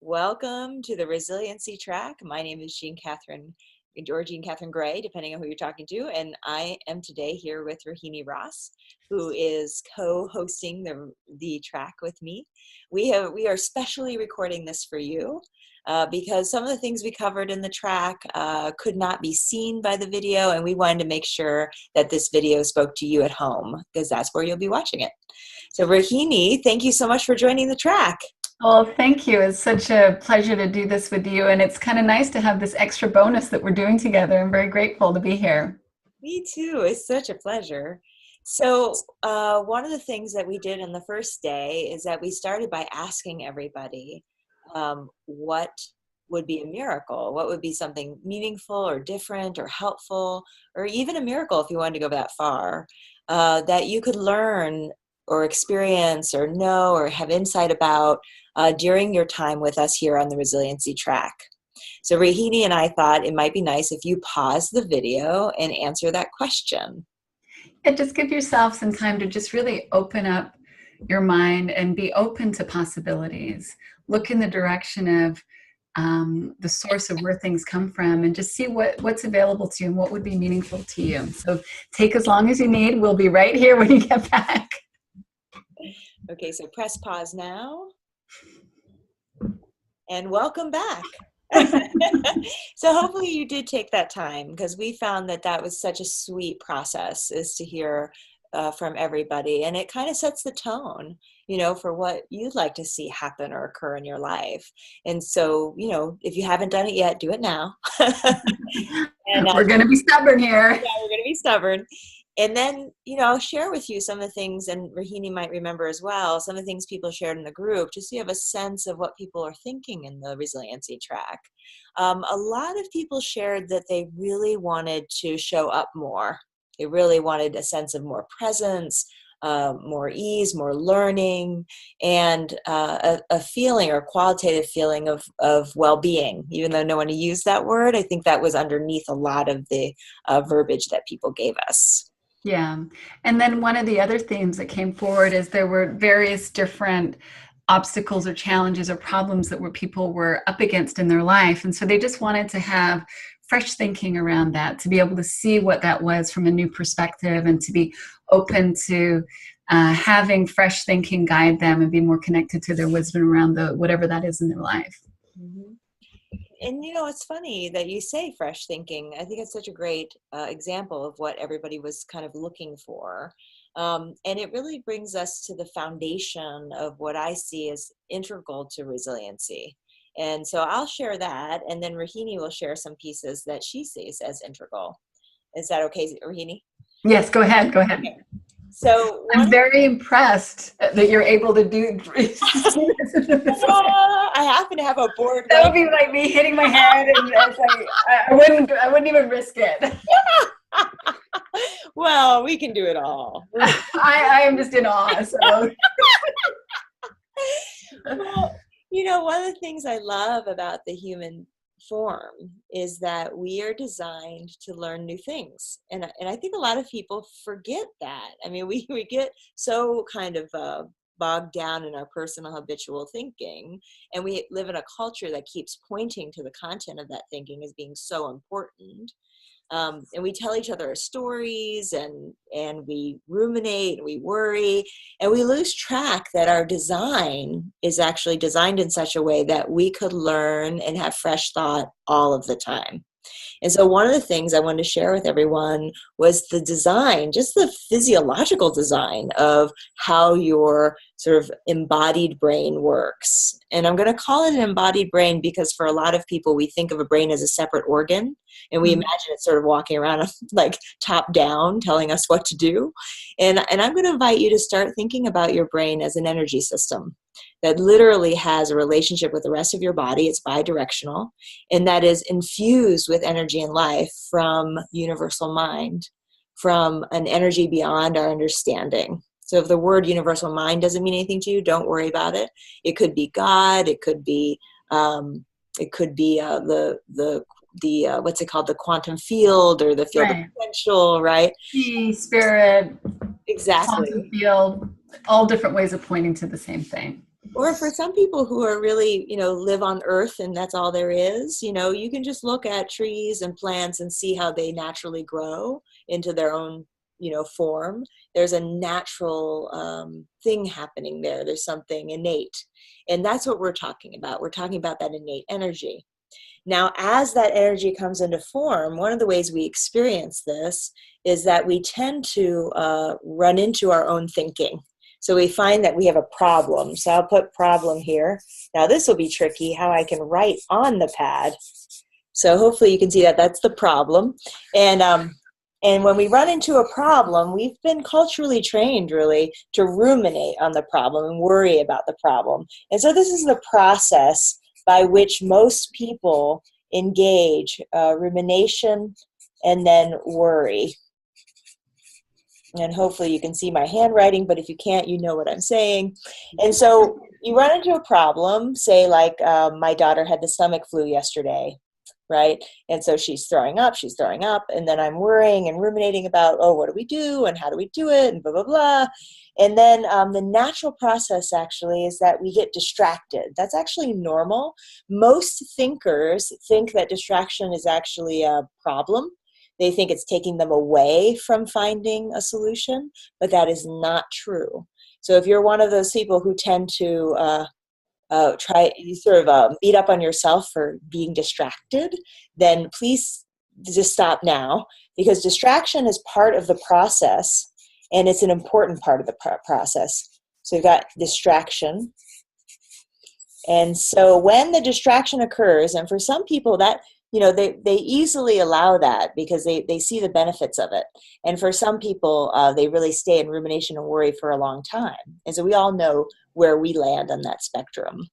Welcome to the Resiliency Track. My name is Jeanne Catherine-Gray, depending on who you're talking to, and I am today here with Rohini Ross, who is co-hosting the track with me. We are specially recording this for you because some of the things we covered in the track could not be seen by the video, and we wanted to make sure that this video spoke to you at home because that's where you'll be watching it. So Rohini, thank you so much for joining the track. Well, thank you. It's such a pleasure to do this with you, and it's kind of nice to have this extra bonus that we're doing together. I'm very grateful to be here. Me too. It's such a pleasure. So one of the things that we did on the first day is that we started by asking everybody what would be a miracle, what would be something meaningful or different or helpful, or even a miracle if you wanted to go that far, that you could learn or experience or know or have insight about during your time with us here on the Resiliency Track. So Rohini and I thought it might be nice if you pause the video and answer that question. And just give yourself some time to just really open up your mind and be open to possibilities. Look in the direction of the source of where things come from and just see what's available to you and what would be meaningful to you. So take as long as you need. We'll be right here when you get back. Okay, so press pause now. And welcome back. So hopefully you did take that time, because we found that that was such a sweet process, is to hear from everybody, and it kind of sets the tone, for what you'd like to see happen or occur in your life. And so, if you haven't done it yet, do it now. And we're going to be stubborn here. Yeah, we're going to be stubborn. And then, I'll share with you some of the things, and Rohini might remember as well, some of the things people shared in the group, just so you have a sense of what people are thinking in the Resiliency Track. A lot of people shared that they really wanted to show up more. They really wanted a sense of more presence, more ease, more learning, and a feeling or qualitative feeling of well-being. Even though no one used that word, I think that was underneath a lot of the verbiage that people gave us. Yeah. And then one of the other themes that came forward is there were various different obstacles or challenges or problems that people were up against in their life. And so they just wanted to have fresh thinking around that, to be able to see what that was from a new perspective, and to be open to having fresh thinking guide them and be more connected to their wisdom around whatever that is in their life. Mm-hmm. And it's funny that you say fresh thinking. I think it's such a great example of what everybody was kind of looking for. And it really brings us to the foundation of what I see as integral to resiliency. And so I'll share that, and then Rohini will share some pieces that she sees as integral. Is that okay, Rohini? Yes, go ahead. Go ahead. Okay. So I'm very impressed that you're able to do. I happen to have a board. That would be like me hitting my head, and it's like I wouldn't even risk it. Well, we can do it all. I am just in awe. So. Well, one of the things I love about the human form is that we are designed to learn new things, and I think a lot of people forget that. I mean, we get so kind of bogged down in our personal habitual thinking, and we live in a culture that keeps pointing to the content of that thinking as being so important. And we tell each other our stories, and we ruminate and we worry, and we lose track that our design is actually designed in such a way that we could learn and have fresh thought all of the time. And so one of the things I wanted to share with everyone was the design, just the physiological design of how your sort of embodied brain works. And I'm going to call it an embodied brain because for a lot of people, we think of a brain as a separate organ, and we imagine it sort of walking around like top down, telling us what to do. And I'm going to invite you to start thinking about your brain as an energy system that literally has a relationship with the rest of your body. It's bidirectional, and that is infused with energy and life from universal mind, from an energy beyond our understanding. So if the word universal mind doesn't mean anything to you, don't worry about it. It could be God. It could be the what's it called, the quantum field, or the field of potential, right? Spirit, exactly. Quantum field, all different ways of pointing to the same thing. Or for some people who are really, live on earth and that's all there is, you can just look at trees and plants and see how they naturally grow into their own, form. There's a natural thing happening there. There's something innate. And that's what we're talking about. We're talking about that innate energy. Now, as that energy comes into form, one of the ways we experience this is that we tend to run into our own thinking. So we find that we have a problem. So I'll put problem here. Now this will be tricky, how I can write on the pad. So hopefully you can see that that's the problem. And when we run into a problem, we've been culturally trained really to ruminate on the problem and worry about the problem. And so this is the process by which most people engage, rumination and then worry. And hopefully you can see my handwriting, but if you can't, you know what I'm saying. And so you run into a problem, say like my daughter had the stomach flu yesterday, right? And so she's throwing up, and then I'm worrying and ruminating about, oh, what do we do and how do we do it and blah, blah, blah. And then the natural process actually is that we get distracted. That's actually normal. Most thinkers think that distraction is actually a problem. They think it's taking them away from finding a solution, but that is not true. So if you're one of those people who tend to beat up on yourself for being distracted, then please just stop now, because distraction is part of the process and it's an important part of the process. So you've got distraction. And so when the distraction occurs, and for some people that, they easily allow that because they see the benefits of it. And for some people, they really stay in rumination and worry for a long time. And so we all know where we land on that spectrum.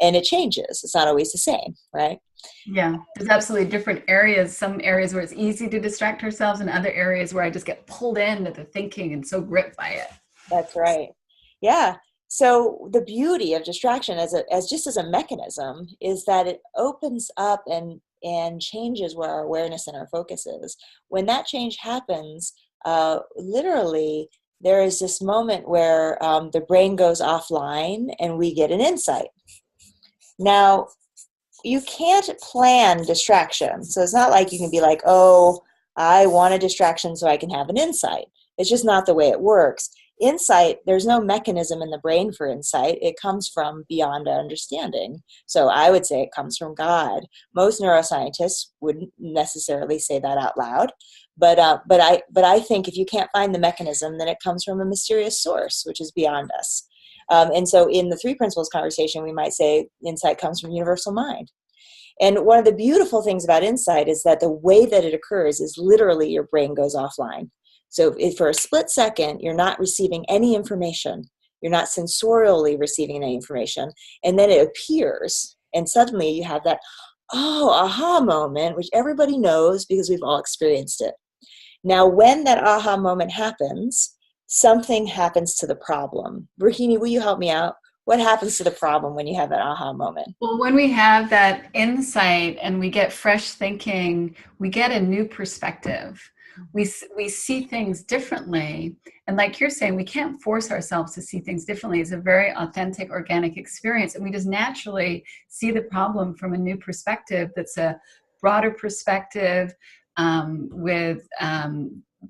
And it changes. It's not always the same, right? Yeah, there's absolutely different areas. Some areas where it's easy to distract ourselves and other areas where I just get pulled into the thinking and so gripped by it. That's right. Yeah. So the beauty of distraction as just as a mechanism is that it opens up and changes where our awareness and our focus is. When that change happens, literally, there is this moment where the brain goes offline and we get an insight. Now, you can't plan distraction. So it's not like you can be like, oh, I want a distraction so I can have an insight. It's just not the way it works. Insight, there's no mechanism in the brain for insight. It comes from beyond our understanding. So I would say it comes from God. Most neuroscientists wouldn't necessarily say that out loud, but I think if you can't find the mechanism, then it comes from a mysterious source, which is beyond us. And so in the three principles conversation, we might say insight comes from universal mind. And one of the beautiful things about insight is that the way that it occurs is literally your brain goes offline. So if for a split second, you're not receiving any information, you're not sensorially receiving any information, and then it appears, and suddenly you have that, aha moment, which everybody knows because we've all experienced it. Now, when that aha moment happens, something happens to the problem. Rohini, will you help me out? What happens to the problem when you have that aha moment? Well, when we have that insight and we get fresh thinking, we get a new perspective. We see things differently. And like you're saying, we can't force ourselves to see things differently. It's a very authentic, organic experience. And we just naturally see the problem from a new perspective that's a broader perspective with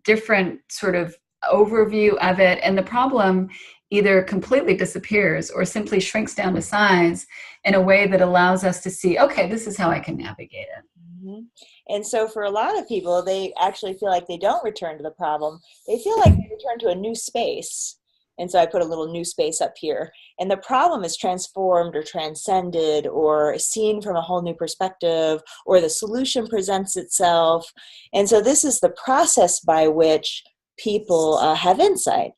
different sort of overview of it. And the problem either completely disappears or simply shrinks down to size in a way that allows us to see, okay, this is how I can navigate it. Mm-hmm. And so for a lot of people, they actually feel like they don't return to the problem. They feel like they return to a new space. And so I put a little new space up here. And the problem is transformed or transcended or seen from a whole new perspective, or the solution presents itself. And so this is the process by which people have insight.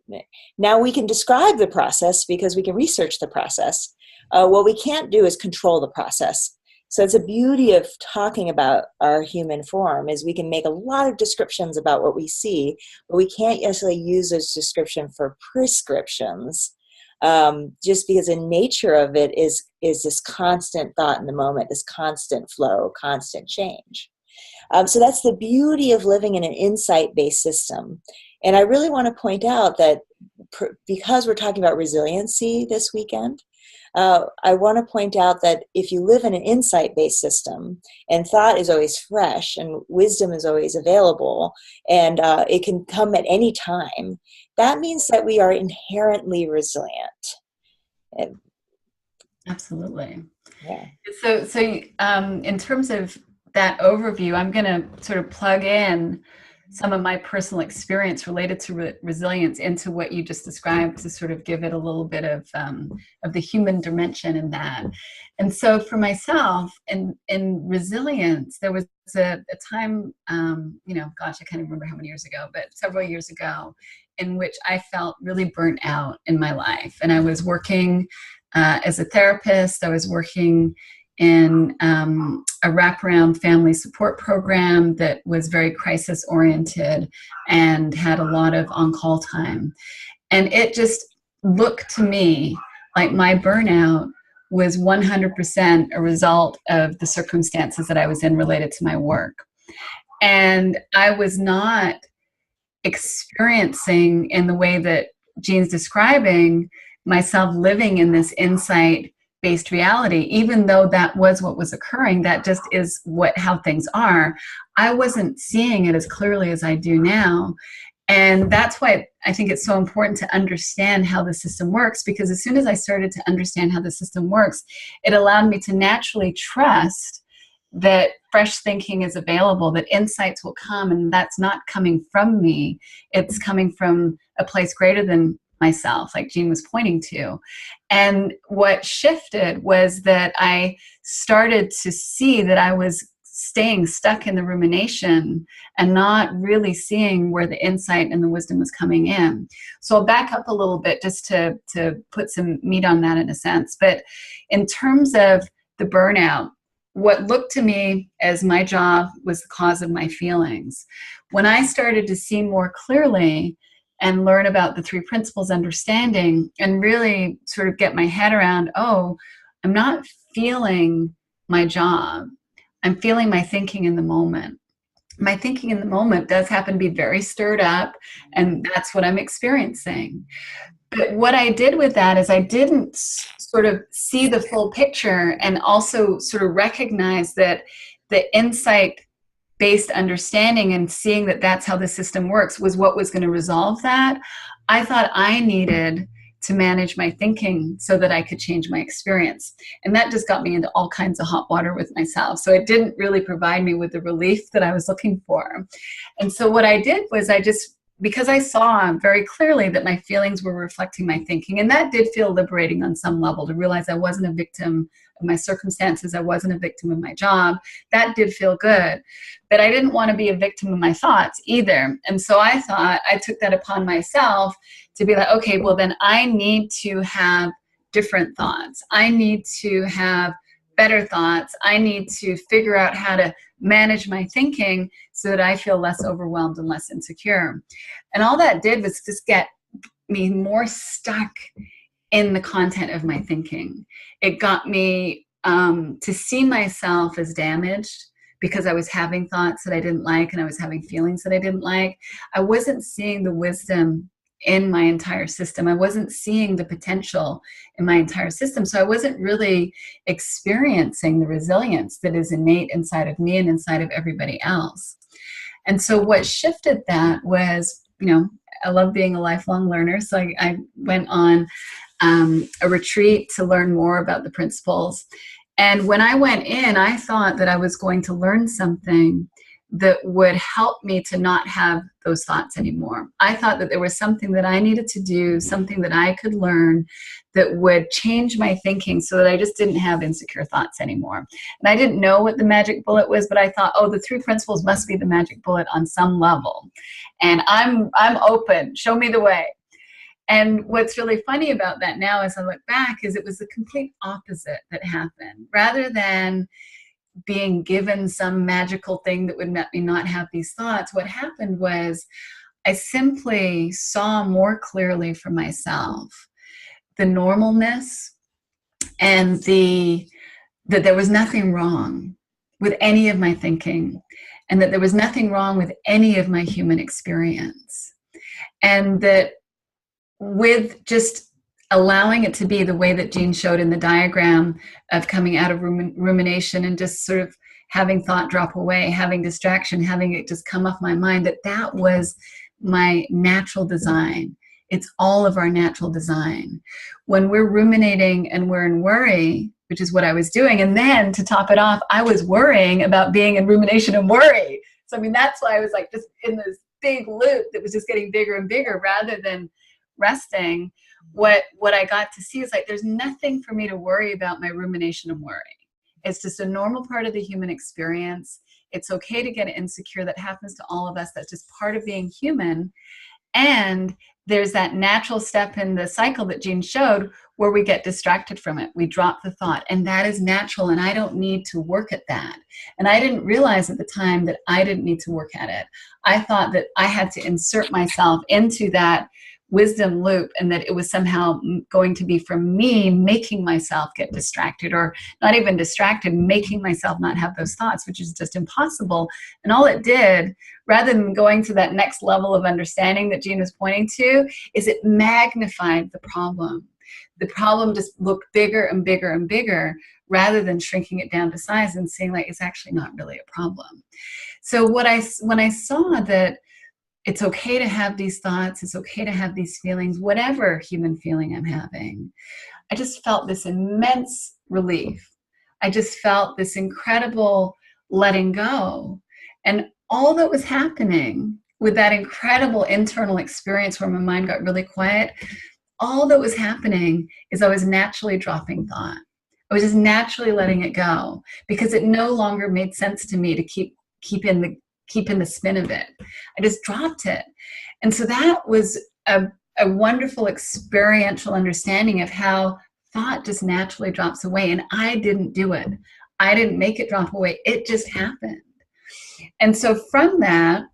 Now we can describe the process because we can research the process. What we can't do is control the process. So it's a beauty of talking about our human form is we can make a lot of descriptions about what we see, but we can't necessarily use those descriptions for prescriptions, just because the nature of it is this constant thought in the moment, this constant flow, constant change. So that's the beauty of living in an insight-based system. And I really want to point out that because we're talking about resiliency this weekend, I want to point out that if you live in an insight-based system and thought is always fresh and wisdom is always available and it can come at any time, that means that we are inherently resilient. Absolutely. Yeah. So in terms of that overview, I'm going to sort of plug in some of my personal experience related to resilience into what you just described to sort of give it a little bit of the human dimension in that. And so for myself, in resilience, there was a time, gosh, I can't remember how many years ago, but several years ago, in which I felt really burnt out in my life. And I was working as a therapist. I was working in a wraparound family support program that was very crisis oriented and had a lot of on-call time. And it just looked to me like my burnout was 100% a result of the circumstances that I was in related to my work. And I was not experiencing in the way that Jeanne's describing myself living in this insight-based reality, even though that was what was occurring, that just is how things are. I wasn't seeing it as clearly as I do now. And that's why I think it's so important to understand how the system works, because as soon as I started to understand how the system works, it allowed me to naturally trust that fresh thinking is available, that insights will come, and that's not coming from me. It's coming from a place greater than myself, like Jeanne was pointing to. And what shifted was that I started to see that I was staying stuck in the rumination and not really seeing where the insight and the wisdom was coming in. So I'll back up a little bit just to put some meat on that in a sense. But in terms of the burnout, what looked to me as my job was the cause of my feelings. When I started to see more clearly and learn about the three principles understanding and really sort of get my head around, oh, I'm not feeling my job. I'm feeling my thinking in the moment. My thinking in the moment does happen to be very stirred up, and that's what I'm experiencing. But what I did with that is I didn't sort of see the full picture and also sort of recognize that the insight-based understanding and seeing that that's how the system works was what was going to resolve that. I thought I needed to manage my thinking so that I could change my experience. And that just got me into all kinds of hot water with myself. So it didn't really provide me with the relief that I was looking for. And so what I did was because I saw very clearly that my feelings were reflecting my thinking, and that did feel liberating on some level to realize I wasn't a victim of my circumstances, I wasn't a victim of my job. That did feel good, but I didn't want to be a victim of my thoughts either. And so I thought I took that upon myself to be like, okay, well then I need to have different thoughts. I need to have better thoughts. I need to figure out how to manage my thinking so that I feel less overwhelmed and less insecure. And all that did was just get me more stuck in the content of my thinking. It got me to see myself as damaged because I was having thoughts that I didn't like and I was having feelings that I didn't like. I wasn't seeing the wisdom in my entire system. I wasn't seeing the potential in my entire system. So I wasn't really experiencing the resilience that is innate inside of me and inside of everybody else. And so what shifted that was, I love being a lifelong learner. So I went on a retreat to learn more about the principles. And when I went in, I thought that I was going to learn something that would help me to not have those thoughts anymore. I thought that there was something that I needed to do, something that I could learn that would change my thinking so that I just didn't have insecure thoughts anymore. And I didn't know what the magic bullet was, but I thought, oh, the three principles must be the magic bullet on some level. And I'm open, show me the way. And what's really funny about that now as I look back is it was the complete opposite that happened. Rather than being given some magical thing that would let me not have these thoughts, what happened was I simply saw more clearly for myself the normalness and that there was nothing wrong with any of my thinking, and that there was nothing wrong with any of my human experience. And that with just allowing it to be the way that Jeanne showed in the diagram of coming out of rumination and just sort of having thought drop away, having distraction, having it just come off my mind, that was my natural design. It's all of our natural design. When we're ruminating and we're in worry, which is what I was doing, and then to top it off, I was worrying about being in rumination and worry. So, I mean, that's why I was like just in this big loop that was just getting bigger and bigger rather than resting. What I got to see is like, there's nothing for me to worry about my rumination and worry. It's just a normal part of the human experience. It's okay to get insecure. That happens to all of us. That's just part of being human. And there's that natural step in the cycle that Jeanne showed where we get distracted from it. We drop the thought, and that is natural, and I don't need to work at that. And I didn't realize at the time that I didn't need to work at it. I thought that I had to insert myself into that wisdom loop, and that it was somehow going to be from me making myself get distracted, or not even distracted, making myself not have those thoughts, which is just impossible. And all it did, rather than going to that next level of understanding that Jeanne was pointing to, is it magnified the problem. The problem just looked bigger and bigger and bigger, rather than shrinking it down to size and seeing like it's actually not really a problem. So when I saw that it's okay to have these thoughts, it's okay to have these feelings, whatever human feeling I'm having, I just felt this immense relief. I just felt this incredible letting go. And all that was happening with that incredible internal experience where my mind got really quiet, all that was happening is I was naturally dropping thought. I was just naturally letting it go because it no longer made sense to me to keep in the spin of it. I just dropped it. And so that was a wonderful experiential understanding of how thought just naturally drops away. And I didn't do it. I didn't make it drop away. It just happened. And so from that,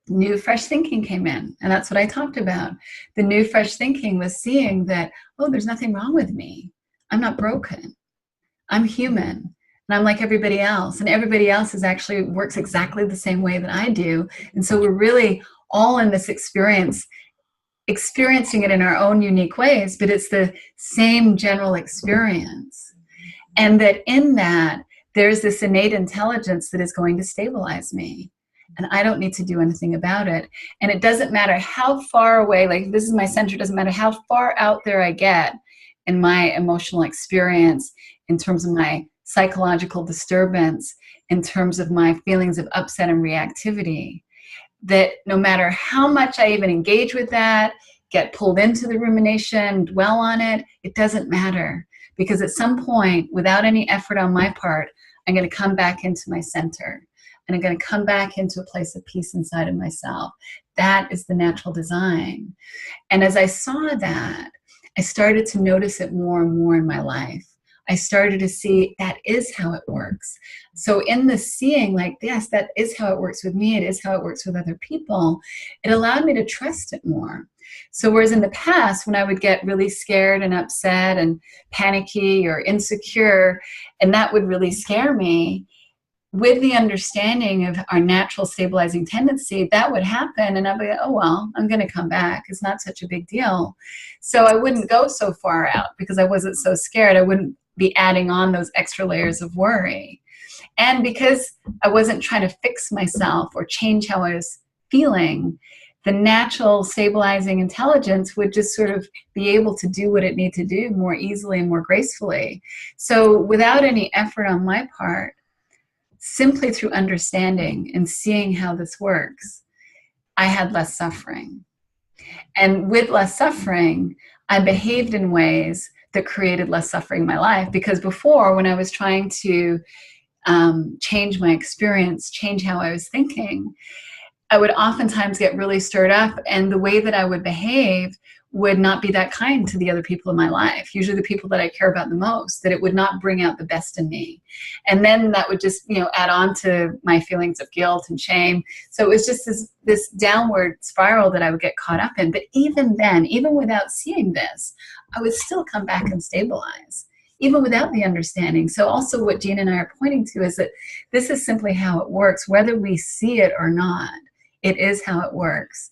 new fresh thinking came in. And that's what I talked about. The new fresh thinking was seeing that, oh, there's nothing wrong with me. I'm not broken. I'm human. And I'm like everybody else. And everybody else actually works exactly the same way that I do. And so we're really all in this experience, experiencing it in our own unique ways, but it's the same general experience. And that in that, there's this innate intelligence that is going to stabilize me. And I don't need to do anything about it. And it doesn't matter how far away, like this is my center, it doesn't matter how far out there I get in my emotional experience, in terms of my psychological disturbance, in terms of my feelings of upset and reactivity, that no matter how much I even engage with that, get pulled into the rumination, dwell on it, it doesn't matter. Because at some point, without any effort on my part, I'm going to come back into my center. And I'm going to come back into a place of peace inside of myself. That is the natural design. And as I saw that, I started to notice it more and more in my life. I started to see that is how it works. So in the seeing, like, yes, that is how it works with me. It is how it works with other people. It allowed me to trust it more. So whereas in the past, when I would get really scared and upset and panicky or insecure, and that would really scare me, with the understanding of our natural stabilizing tendency, that would happen. And I'd be like, oh, well, I'm going to come back. It's not such a big deal. So I wouldn't go so far out because I wasn't so scared. I wouldn't be adding on those extra layers of worry. And because I wasn't trying to fix myself or change how I was feeling, the natural stabilizing intelligence would just sort of be able to do what it needed to do more easily and more gracefully. So without any effort on my part, simply through understanding and seeing how this works, I had less suffering. And with less suffering, I behaved in ways that created less suffering in my life. Because before, when I was trying to change my experience, change how I was thinking, I would oftentimes get really stirred up, and the way that I would behave would not be that kind to the other people in my life, usually the people that I care about the most, that it would not bring out the best in me. And then that would just, add on to my feelings of guilt and shame. So it was just this downward spiral that I would get caught up in. But even then, even without seeing this, I would still come back and stabilize, even without the understanding. So also what Jeanne and I are pointing to is that this is simply how it works, whether we see it or not. It is how it works.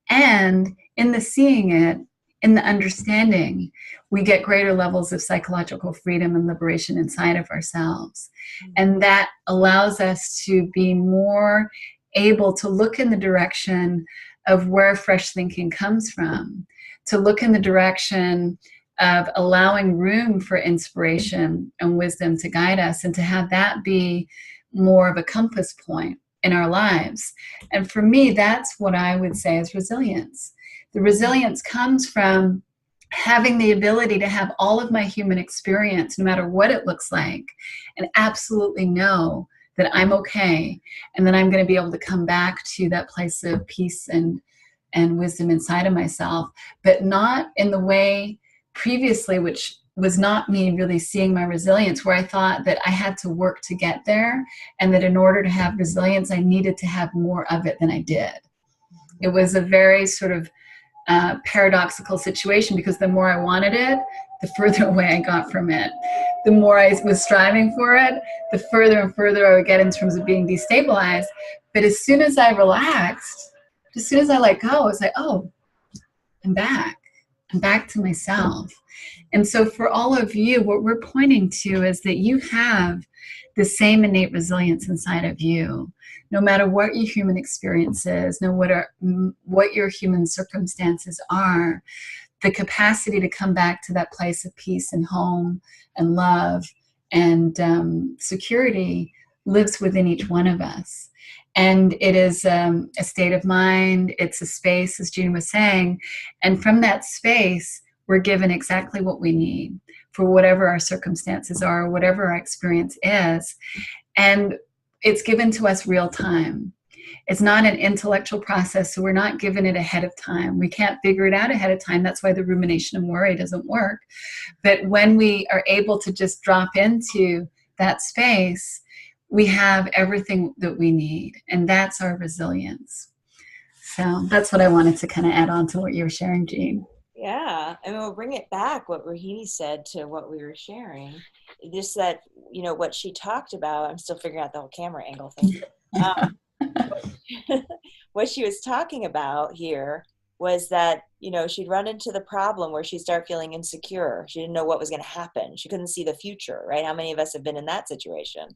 And in the seeing it, in the understanding, we get greater levels of psychological freedom and liberation inside of ourselves. And that allows us to be more able to look in the direction of where fresh thinking comes from, to look in the direction of allowing room for inspiration and wisdom to guide us, and to have that be more of a compass point in our lives. And for me, that's what I would say is resilience. The resilience comes from having the ability to have all of my human experience, no matter what it looks like, and absolutely know that I'm okay, and that I'm going to be able to come back to that place of peace and wisdom inside of myself, but not in the way previously, which was not me really seeing my resilience, where I thought that I had to work to get there, and that in order to have resilience, I needed to have more of it than I did. It was a very sort of paradoxical situation, because the more I wanted it, the further away I got from it. The more I was striving for it, the further and further I would get in terms of being destabilized. But as soon as I relaxed, as soon as I let go, it's like, oh, I'm back. I'm back to myself. And so for all of you, what we're pointing to is that you have the same innate resilience inside of you, no matter what your human experience is, no matter what your human circumstances are. The capacity to come back to that place of peace and home and love and security lives within each one of us. And it is a state of mind. It's a space, as Jeanne was saying. And from that space, we're given exactly what we need for whatever our circumstances are, whatever our experience is. And it's given to us real time. It's not an intellectual process, so we're not given it ahead of time. We can't figure it out ahead of time. That's why the rumination and worry doesn't work. But when we are able to just drop into that space, we have everything that we need, and that's our resilience. So that's what I wanted to kind of add on to what you were sharing, Jeanne. Yeah, I mean, we'll bring it back, what Rohini said to what we were sharing. Just that, what she talked about, I'm still figuring out the whole camera angle thing. What she was talking about here was that, she'd run into the problem where she'd start feeling insecure. She didn't know what was going to happen. She couldn't see the future, right? How many of us have been in that situation?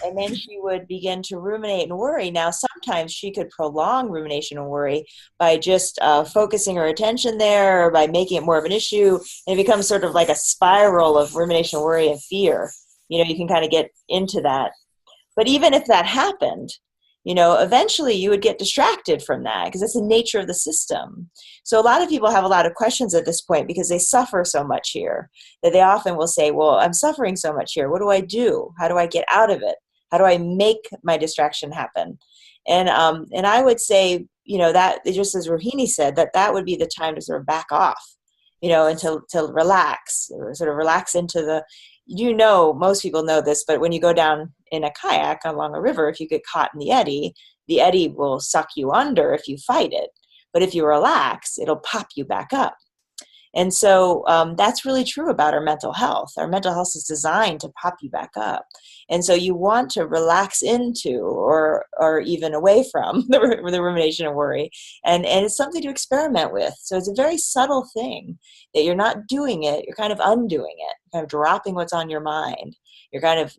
And then she would begin to ruminate and worry. Now, sometimes she could prolong rumination and worry by just focusing her attention there, or by making it more of an issue. And it becomes sort of like a spiral of rumination, worry, and fear. You can kind of get into that. But even if that happened, eventually you would get distracted from that, because that's the nature of the system. So a lot of people have a lot of questions at this point because they suffer so much here that they often will say, well, I'm suffering so much here. What do I do? How do I get out of it? How do I make my distraction happen? And I would say, that just as Rohini said, that would be the time to sort of back off, and to relax, or sort of relax into the, most people know this, but when you go down in a kayak along a river, if you get caught in the eddy will suck you under if you fight it. But if you relax, it'll pop you back up. And so that's really true about our mental health. Our mental health is designed to pop you back up. And so you want to relax into or even away from the rumination and worry. And it's something to experiment with. So it's a very subtle thing that you're not doing it. You're kind of undoing it, kind of dropping what's on your mind. You're kind of,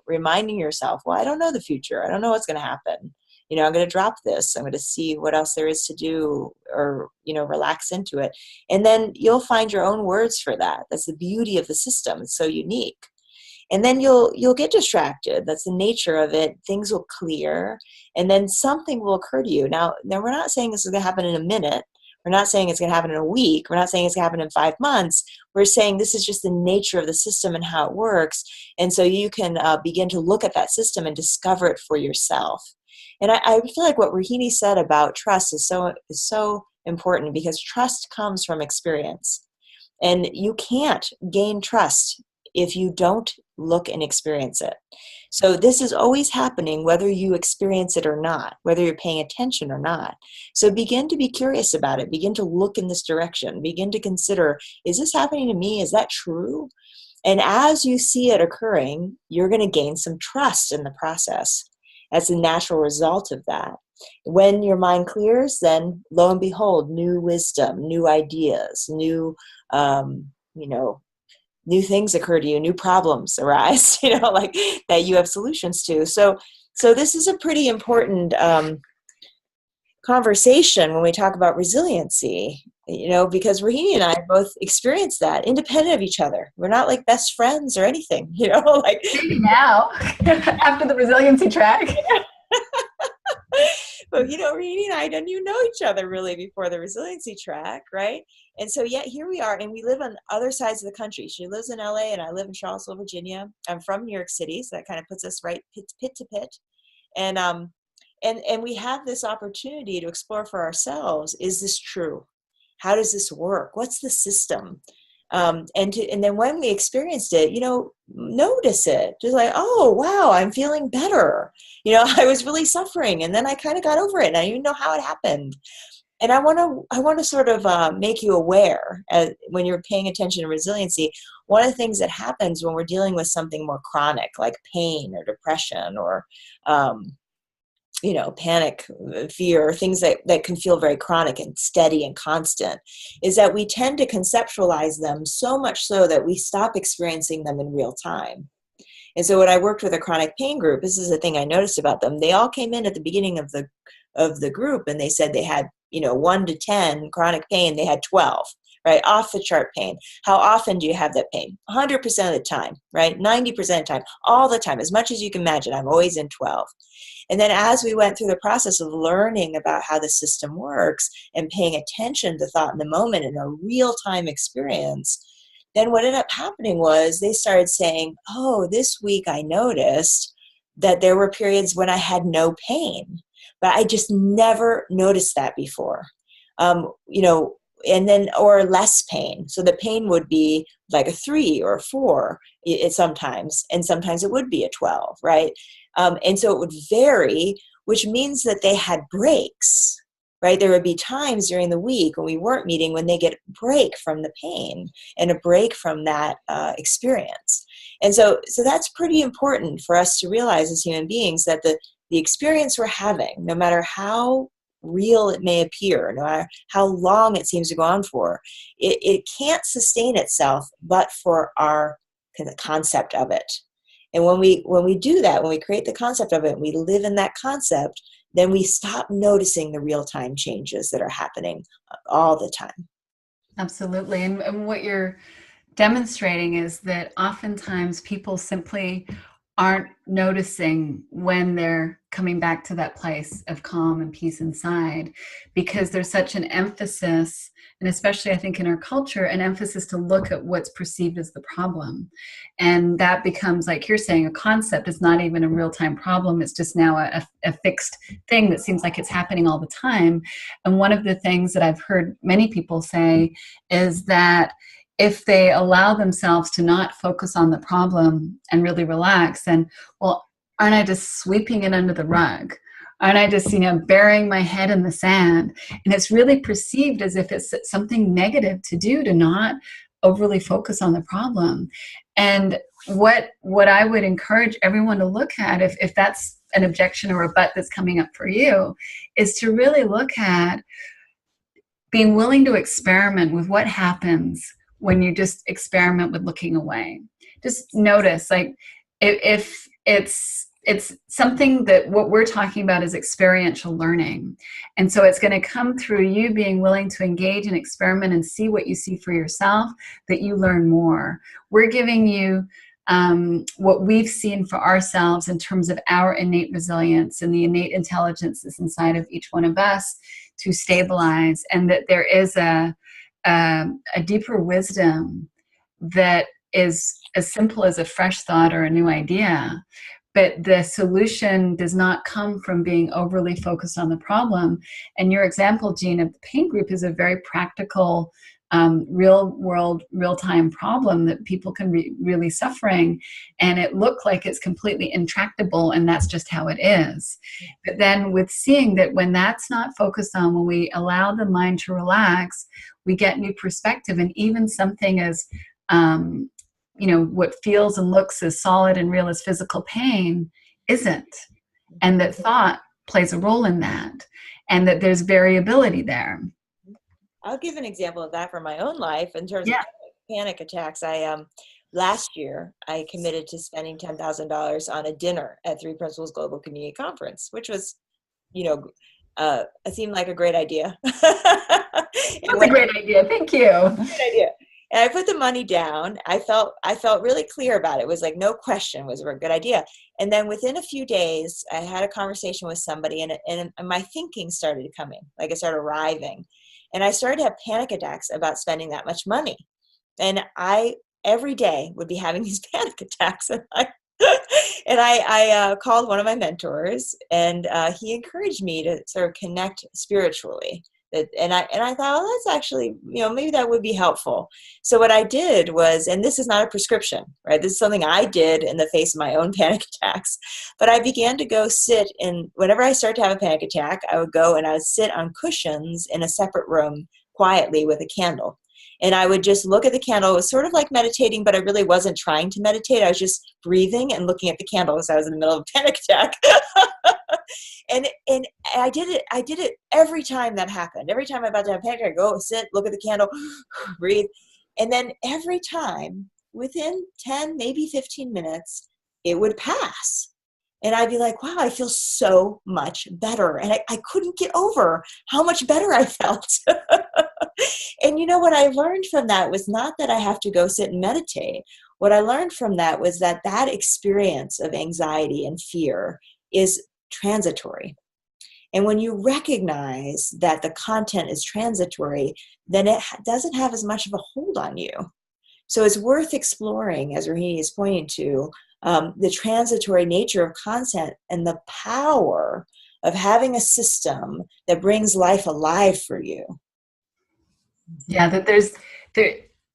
reminding yourself, well, I don't know the future. I don't know what's going to happen. I'm going to drop this. I'm going to see what else there is to do, or, relax into it. And then you'll find your own words for that. That's the beauty of the system. It's so unique. And then you'll get distracted. That's the nature of it. Things will clear, and then something will occur to you. Now we're not saying this is going to happen in a minute. We're not saying it's going to happen in a week. We're not saying it's going to happen in 5 months. We're saying this is just the nature of the system and how it works. And so you can begin to look at that system and discover it for yourself. And I feel like what Rohini said about trust is so important, because trust comes from experience. And you can't gain trust if you don't look and experience it. So this is always happening, whether you experience it or not, whether you're paying attention or not. So begin to be curious about it. Begin to look in this direction. Begin to consider, is this happening to me? Is that true? And as you see it occurring, you're going to gain some trust in the process. That's a natural result of that. When your mind clears, then lo and behold, new wisdom, new ideas, new, you know, new things occur to you, new problems arise, you know, like that you have solutions to. So this is a pretty important conversation when we talk about resiliency, you know, because Rohini and I both experienced that independent of each other. We're not like best friends or anything, you know, like Maybe now, after the resiliency track. but, you know, Rohini and I didn't even know each other really before the resiliency track, right? And so yet here we are, and we live on other sides of the country. She lives in LA and I live in Charlottesville, Virginia. I'm from New York City, so that kind of puts us right pit to pit. And we have this opportunity to explore for ourselves, is this true? How does this work? What's the system? And then when we experienced it, you know, notice it. Just like, oh, wow, I'm feeling better. You know, I was really suffering, and then I kind of got over it, and I didn't even know how it happened. And I want to sort of make you aware, when you're paying attention to resiliency, one of the things that happens when we're dealing with something more chronic, like pain or depression or you know, panic, fear, things that can feel very chronic and steady and constant, is that we tend to conceptualize them so much so that we stop experiencing them in real time. And so when I worked with a chronic pain group, this is the thing I noticed about them. They all came in at the beginning of the group and they said they had, you know, 1 to 10 chronic pain, they had 12. Right? Off the chart pain. How often do you have that pain? 100% of the time, right? 90% of the time, all the time, as much as you can imagine. I'm always in 12. And then as we went through the process of learning about how the system works and paying attention to thought in the moment in a real-time experience, then what ended up happening was they started saying, oh, this week I noticed that there were periods when I had no pain, but I just never noticed that before. You know, and then, or less pain. So the pain would be like a 3 or a 4 sometimes, and sometimes it would be a 12, right? And so it would vary, which means that they had breaks, right? There would be times during the week when we weren't meeting when they get a break from the pain and a break from that experience. And so that's pretty important for us to realize as human beings, that the experience we're having, no matter how real it may appear, no matter how long it seems to go on for, it can't sustain itself but for our kind of concept of it. And when we do that, when we create the concept of it, and we live in that concept, then we stop noticing the real-time changes that are happening all the time. Absolutely. And what you're demonstrating is that oftentimes people simply aren't noticing when they're coming back to that place of calm and peace inside, because there's such an emphasis, and especially I think in our culture, an emphasis to look at what's perceived as the problem. And that becomes, like you're saying, a concept. It's not even a real-time problem. It's just now a fixed thing that seems like it's happening all the time. And one of the things that I've heard many people say is that if they allow themselves to not focus on the problem and really relax, then, well, aren't I just sweeping it under the rug? Aren't I just, you know, burying my head in the sand? And it's really perceived as if it's something negative to do, to not overly focus on the problem. And what I would encourage everyone to look at, if that's an objection or a but that's coming up for you, is to really look at being willing to experiment with what happens when you just experiment with looking away. Just notice, like, if it's something that what we're talking about is experiential learning. And so it's going to come through you being willing to engage and experiment and see what you see for yourself, that you learn more. We're giving you what we've seen for ourselves in terms of our innate resilience and the innate intelligence that's inside of each one of us to stabilize, and that there is a deeper wisdom that is as simple as a fresh thought or a new idea. But the solution does not come from being overly focused on the problem. And your example, Jeanne, of the pain group is a very practical, real world, real-time problem that people can be really suffering. And it looked like it's completely intractable, and that's just how it is. But then with seeing that when that's not focused on, when we allow the mind to relax, we get new perspective. And even something as what feels and looks as solid and real as physical pain isn't. And that thought plays a role in that, and that there's variability there. I'll give an example of that from my own life in terms of Yeah. panic attacks. Last year I committed to spending $10,000 on a dinner at Three Principles Global Community Conference, which was, you know, it seemed like a great idea. That's a great idea. Thank you. Great idea. And I put the money down. I felt really clear about it. It was like no question was a good idea. And then within a few days, I had a conversation with somebody, and my thinking started coming. Like, it started arriving, and I started to have panic attacks about spending that much money. And I every day would be having these panic attacks, and I called one of my mentors, and he encouraged me to sort of connect spiritually. And I thought, oh, that's actually, maybe that would be helpful. So what I did was, and this is not a prescription, right? This is something I did in the face of my own panic attacks. But I began to go sit in, whenever I started to have a panic attack, I would go and I would sit on cushions in a separate room quietly with a candle. And I would just look at the candle. It was sort of like meditating, but I really wasn't trying to meditate. I was just breathing and looking at the candle as I was in the middle of a panic attack. And I did it every time that happened. Every time I'm about to have a panic, I go sit, look at the candle, breathe. And then every time, within 10, maybe 15 minutes, it would pass. And I'd be like, wow, I feel so much better. And I couldn't get over how much better I felt. And what I learned from that was not that I have to go sit and meditate. What I learned from that was that experience of anxiety and fear is transitory. And when you recognize that the content is transitory, then it doesn't have as much of a hold on you. So it's worth exploring, as Rohini is pointing to, the transitory nature of content and the power of having a system that brings life alive for you. Yeah, that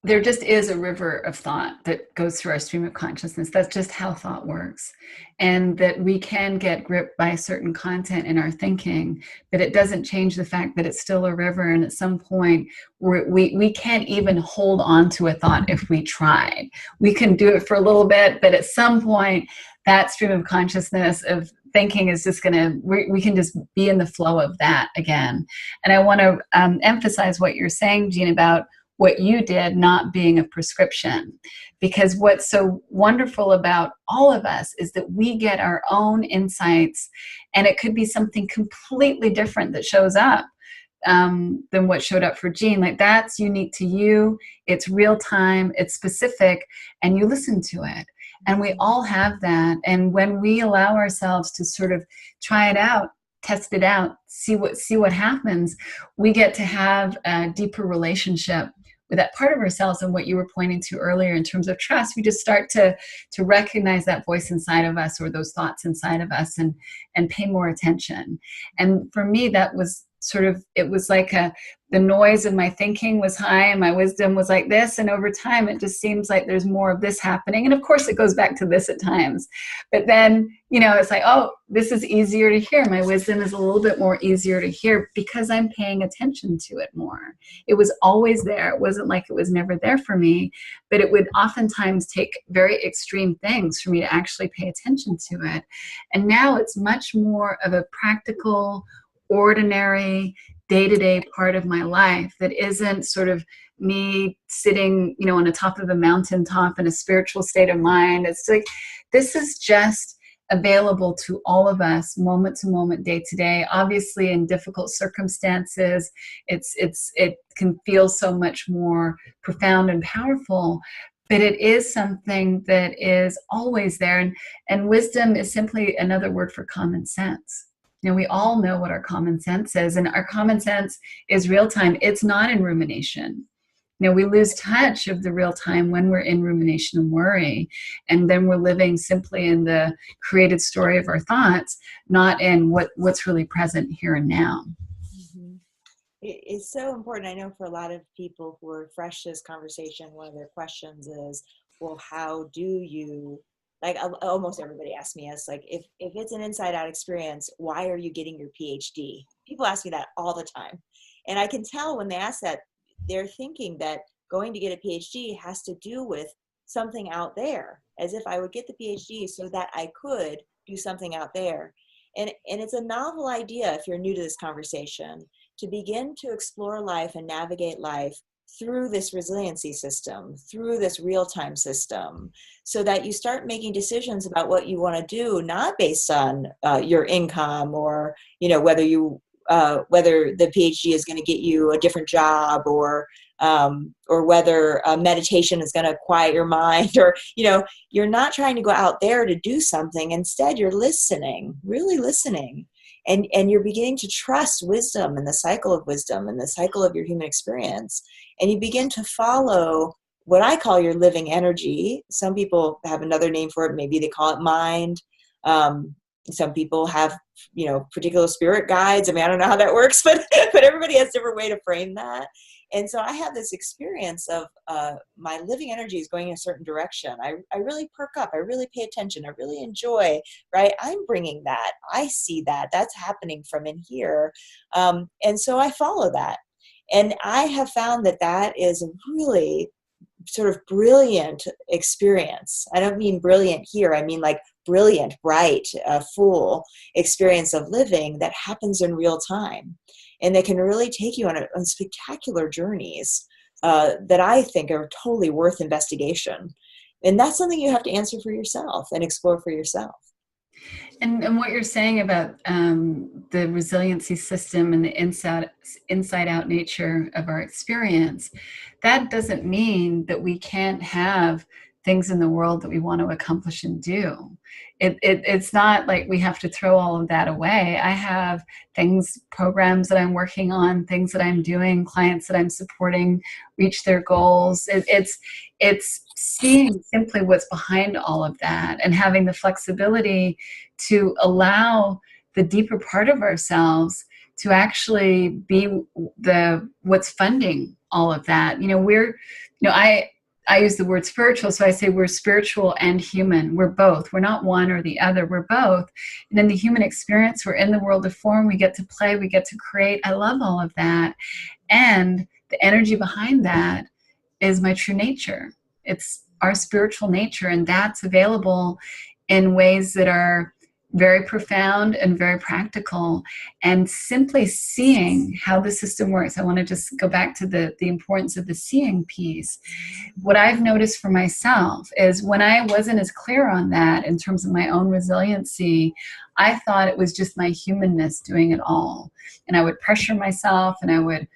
there just is a river of thought that goes through our stream of consciousness. That's just how thought works. And that we can get gripped by certain content in our thinking, but it doesn't change the fact that it's still a river. And at some point, we can't even hold on to a thought if we tried. We can do it for a little bit, but at some point, that stream of consciousness of thinking is just we can just be in the flow of that again. And I want to emphasize what you're saying, Jeanne, about what you did not being a prescription. Because what's so wonderful about all of us is that we get our own insights, and it could be something completely different that shows up than what showed up for Jeanne. Like, that's unique to you. It's real time, it's specific, and you listen to it. And we all have that. And when we allow ourselves to sort of try it out, test it out, see what happens, we get to have a deeper relationship with that part of ourselves. And what you were pointing to earlier in terms of trust, we just start to recognize that voice inside of us, or those thoughts inside of us, and pay more attention. And for me, that was it was like the noise of my thinking was high and my wisdom was like this. And over time, it just seems like there's more of this happening. And of course, it goes back to this at times. But then, it's like, oh, this is easier to hear. My wisdom is a little bit more easier to hear because I'm paying attention to it more. It was always there. It wasn't like it was never there for me, but it would oftentimes take very extreme things for me to actually pay attention to it. And now it's much more of a practical, ordinary, day-to-day part of my life that isn't sort of me sitting, on the top of a mountaintop in a spiritual state of mind. It's like, this is just available to all of us, moment to moment, day to day. Obviously, in difficult circumstances, it can feel so much more profound and powerful. But it is something that is always there. And wisdom is simply another word for common sense. We all know what our common sense is, and our common sense is real time. It's not in rumination. We lose touch of the real time when we're in rumination and worry, and then we're living simply in the created story of our thoughts, not in what's really present here and now. Mm-hmm. It's so important. I know for a lot of people who are fresh to this conversation, one of their questions is, well, how do you, like, almost everybody asks me, like, if it's an inside out experience, why are you getting your PhD? People ask me that all the time. And I can tell when they ask that, they're thinking that going to get a PhD has to do with something out there, as if I would get the PhD so that I could do something out there. And it's a novel idea, if you're new to this conversation, to begin to explore life and navigate life through this resiliency system, through this real-time system, so that you start making decisions about what you want to do, not based on your income, or whether the PhD is going to get you a different job, or whether meditation is going to quiet your mind, or you're not trying to go out there to do something. Instead, you're listening, really listening. And you're beginning to trust wisdom and the cycle of wisdom and the cycle of your human experience. And you begin to follow what I call your living energy. Some people have another name for it. Maybe they call it mind. Some people have, particular spirit guides. I mean, I don't know how that works, but everybody has a different way to frame that. And so I have this experience of my living energy is going in a certain direction. I really perk up. I really pay attention. I really enjoy, right? I'm bringing that. I see that. That's happening from in here. And so I follow that. And I have found that that is a really sort of brilliant experience. I don't mean brilliant here. I mean like brilliant, bright, full experience of living that happens in real time. And they can really take you on spectacular journeys that I think are totally worth investigation. And that's something you have to answer for yourself and explore for yourself. And what you're saying about the resiliency system and the inside out nature of our experience, that doesn't mean that we can't have things in the world that we want to accomplish and do. It's not like we have to throw all of that away. I have programs that I'm working on, things that I'm doing, clients that I'm supporting reach their goals. It's seeing simply what's behind all of that and having the flexibility to allow the deeper part of ourselves to actually be what's funding all of that. I use the word spiritual, so I say we're spiritual and human. We're both. We're not one or the other. We're both. And in the human experience, we're in the world of form. We get to play. We get to create. I love all of that. And the energy behind that is my true nature. It's our spiritual nature, and that's available in ways that are very profound and very practical. And simply seeing how the system works, I want to just go back to the importance of the seeing piece. What I've noticed for myself is when I wasn't as clear on that in terms of my own resiliency, I thought it was just my humanness doing it all. And I would pressure myself, and I would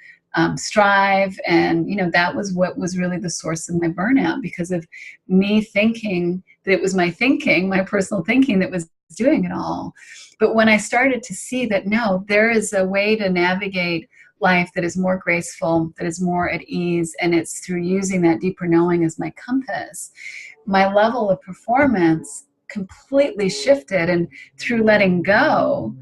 strive. And, that was what was really the source of my burnout, because of me thinking that it was my thinking, my personal thinking, that was doing it all. But when I started to see that, no, there is a way to navigate life that is more graceful, that is more at ease, and it's through using that deeper knowing as my compass, my level of performance completely shifted. And through letting go,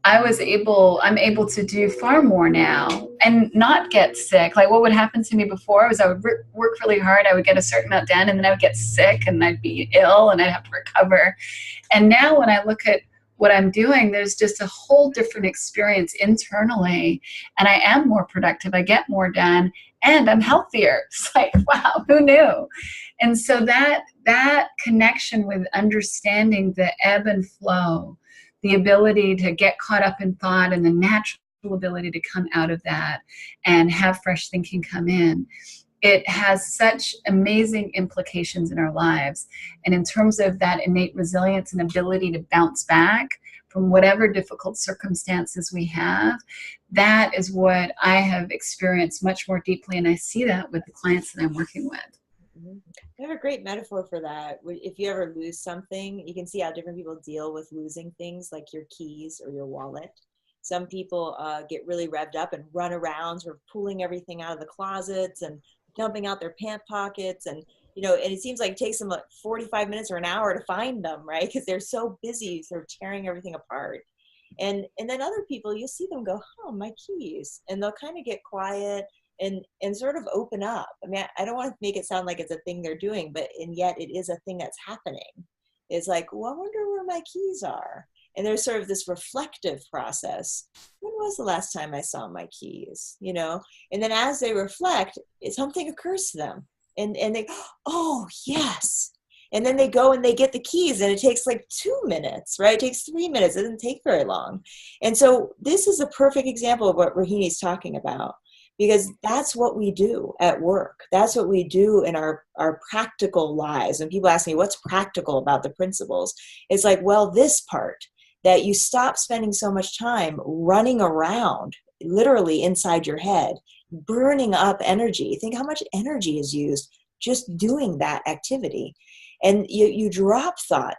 I'm able to do far more now and not get sick. Like what would happen to me before was I would work really hard. I would get a certain amount done, and then I would get sick and I'd be ill and I'd have to recover. And now when I look at what I'm doing, there's just a whole different experience internally, and I am more productive. I get more done, and I'm healthier. It's like, wow, who knew? And so that connection with understanding the ebb and flow, the ability to get caught up in thought, and the natural ability to come out of that and have fresh thinking come in, it has such amazing implications in our lives. And in terms of that innate resilience and ability to bounce back from whatever difficult circumstances we have, that is what I have experienced much more deeply. And I see that with the clients that I'm working with. I have a great metaphor for that. If you ever lose something, you can see how different people deal with losing things like your keys or your wallet. Some people get really revved up and run around, sort of pulling everything out of the closets and dumping out their pant pockets. And, and it seems like it takes them like 45 minutes or an hour to find them, right? Because they're so busy sort of tearing everything apart. And then other people, you'll see them go, oh, my keys. And they'll kind of get quiet and sort of open up. I mean, I don't want to make it sound like it's a thing they're doing, and yet it is a thing that's happening. It's like, well, I wonder where my keys are. And there's sort of this reflective process. When was the last time I saw my keys? And then as they reflect, something occurs to them. And they, oh, yes. And then they go and they get the keys and it takes like 2 minutes, right? It takes 3 minutes. It doesn't take very long. And so this is a perfect example of what Rohini's talking about, because that's what we do at work. That's what we do in our practical lives. And people ask me, what's practical about the principles? It's like, well, this part, that you stop spending so much time running around, literally inside your head, burning up energy. Think how much energy is used just doing that activity. And you drop thought.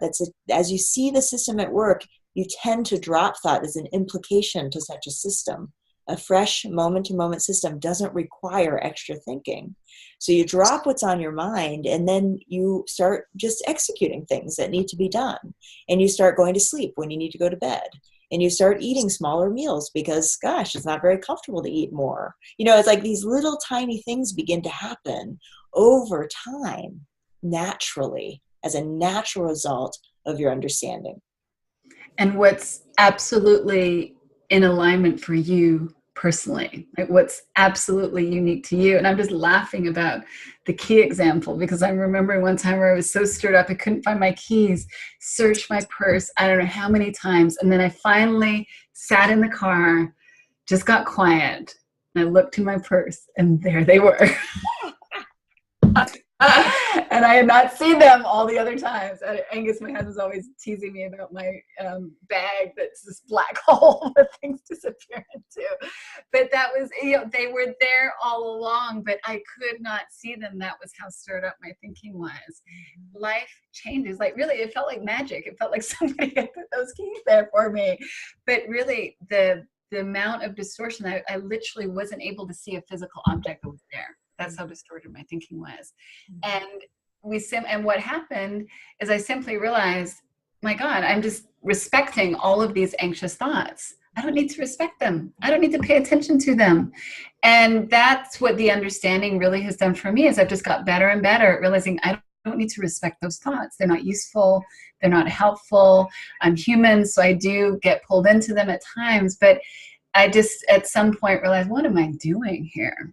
As you see the system at work, you tend to drop thought as an implication to such a system. A fresh moment-to-moment system doesn't require extra thinking. So you drop what's on your mind, and then you start just executing things that need to be done. And you start going to sleep when you need to go to bed. And you start eating smaller meals because, gosh, it's not very comfortable to eat more. It's like these little tiny things begin to happen over time, naturally, as a natural result of your understanding. And what's absolutely in alignment for you personally, like what's absolutely unique to you. And I'm just laughing about the key example, because I'm remembering one time where I was so stirred up, I couldn't find my keys, searched my purse, I don't know how many times. And then I finally sat in the car, just got quiet, and I looked in my purse, and there they were. And I had not seen them all the other times. Angus, my husband's always teasing me about my bag that's this black hole that things disappear into. But that was, they were there all along, but I could not see them. That was how stirred up my thinking was. Life changes. Like, really, it felt like magic. It felt like somebody had put those keys there for me. But really, the amount of distortion, I literally wasn't able to see a physical object that was there. That's how distorted my thinking was. And what happened is I simply realized, my God, I'm just respecting all of these anxious thoughts. I don't need to respect them. I don't need to pay attention to them. And that's what the understanding really has done for me, is I've just got better and better at realizing I don't need to respect those thoughts. They're not useful. They're not helpful. I'm human, so I do get pulled into them at times. But I just, at some point, realized, what am I doing here?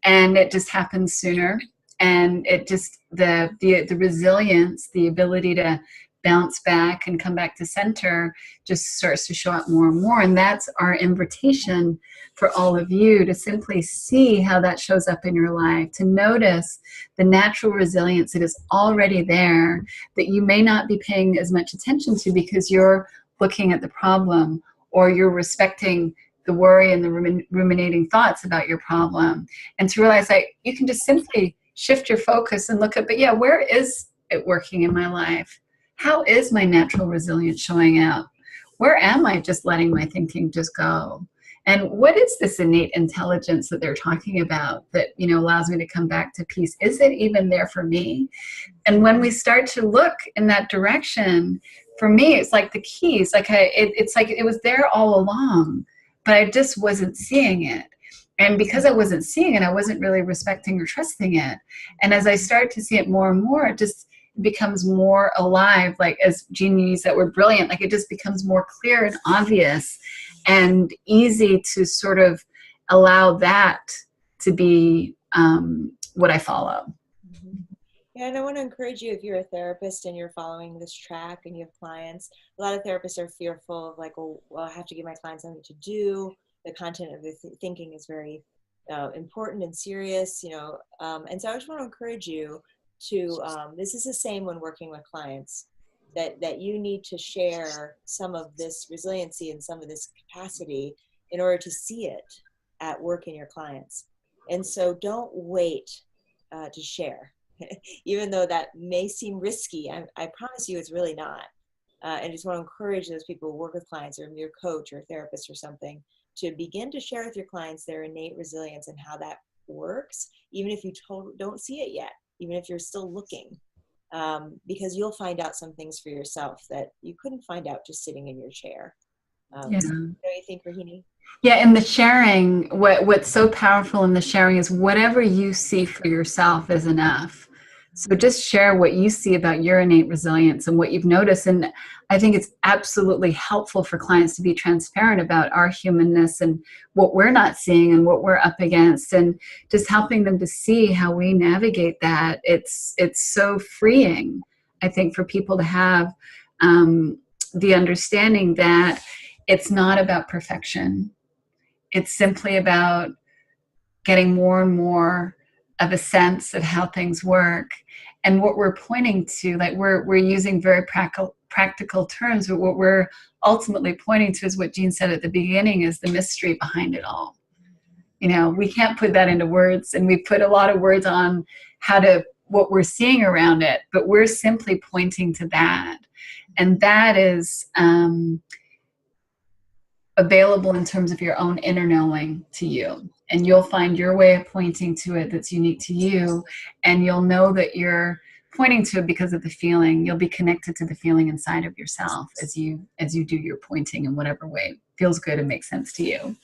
And it just happens sooner. And it just, the resilience, the ability to bounce back and come back to center just starts to show up more and more. And that's our invitation for all of you, to simply see how that shows up in your life, to notice the natural resilience that is already there, that you may not be paying as much attention to because you're looking at the problem, or you're respecting the worry and the ruminating thoughts about your problem. And to realize that you can just simply shift your focus and look at, but yeah, where is it working in my life? How is my natural resilience showing out? Where am I just letting my thinking just go? And what is this innate intelligence that they're talking about that, allows me to come back to peace? Is it even there for me? And when we start to look in that direction, for me, it's like the keys, it's like it was there all along, but I just wasn't seeing it. And because I wasn't seeing it, I wasn't really respecting or trusting it. And as I start to see it more and more, it just becomes more alive. Like, as Jeanne used that word, brilliant, like it just becomes more clear and obvious and easy to sort of allow that to be what I follow. Yeah, and I want to encourage you, if you're a therapist and you're following this track and you have clients, a lot of therapists are fearful of like, well, I have to give my clients something to do. The content of the thinking is very important and serious, and so I just want to encourage you to, this is the same when working with clients, that you need to share some of this resiliency and some of this capacity in order to see it at work in your clients. And so don't wait to share. Even though that may seem risky, I promise you it's really not. And just want to encourage those people who work with clients, or your coach or therapist or something, to begin to share with your clients their innate resilience and how that works, even if you don't see it yet, even if you're still looking, because you'll find out some things for yourself that you couldn't find out just sitting in your chair. Don't you think, Rohini? Yeah, and the sharing, what's so powerful in the sharing is whatever you see for yourself is enough. So just share what you see about your innate resilience and what you've noticed. And I think it's absolutely helpful for clients to be transparent about our humanness and what we're not seeing and what we're up against, and just helping them to see how we navigate that. It's so freeing. I think for people to have the understanding that it's not about perfection. It's simply about getting more and more of a sense of how things work. And what we're pointing to, like we're using very practical terms, but what we're ultimately pointing to is what Jeanne said at the beginning, is the mystery behind it all. You know, we can't put that into words, and we put a lot of words on what we're seeing around it, but we're simply pointing to that. And that is available in terms of your own inner knowing to you. And you'll find your way of pointing to it that's unique to you. And you'll know that you're pointing to it because of the feeling. You'll be connected to the feeling inside of yourself as you do your pointing in whatever way feels good and makes sense to you.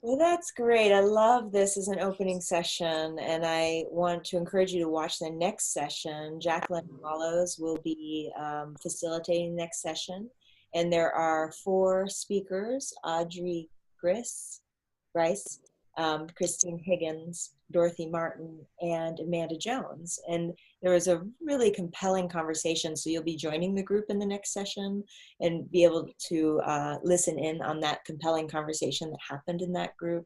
Well, that's great. I love this as an opening session, and I want to encourage you to watch the next session. Jacqueline Hollows will be facilitating the next session, and there are 4 speakers: Audrey Grice, Christine Higgins, Dorothy Martin, and Amanda Jones. And there was a really compelling conversation, so you'll be joining the group in the next session and be able to listen in on that compelling conversation that happened in that group.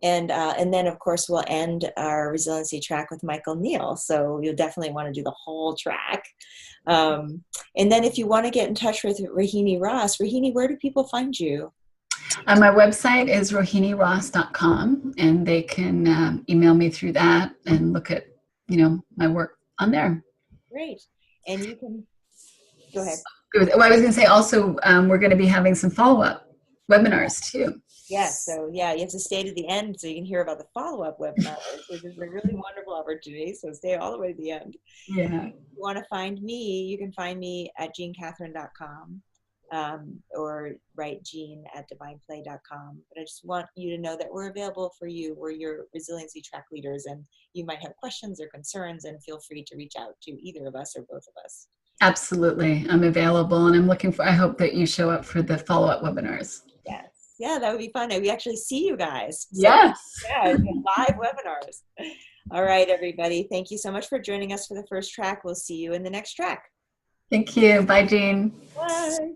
And then, of course, we'll end our resiliency track with Michael Neal. So you'll definitely want to do the whole track. And then if you want to get in touch with Rohini Ross, Rohini, where do people find you? My website is rohiniross.com, and they can email me through that and look at, my work on there. Great. And you can go ahead. Well, I was going to say also, we're going to be having some follow-up webinars too. Yes. So yeah, you have to stay to the end so you can hear about the follow-up webinars, which is a really wonderful opportunity. So stay all the way to the end. Yeah. If you want to find me, you can find me at jeannecatherine.com. Or write Jeanne@divineplay.com. But I just want you to know that we're available for you. We're your resiliency track leaders, and you might have questions or concerns, and feel free to reach out to either of us or both of us. Absolutely. I'm available, and I hope that you show up for the follow-up webinars. Yes. Yeah, that would be fun. We actually see you guys. So, yes. Yeah, live webinars. All right, everybody. Thank you so much for joining us for the first track. We'll see you in the next track. Thank you. Bye, Jeanne. Bye.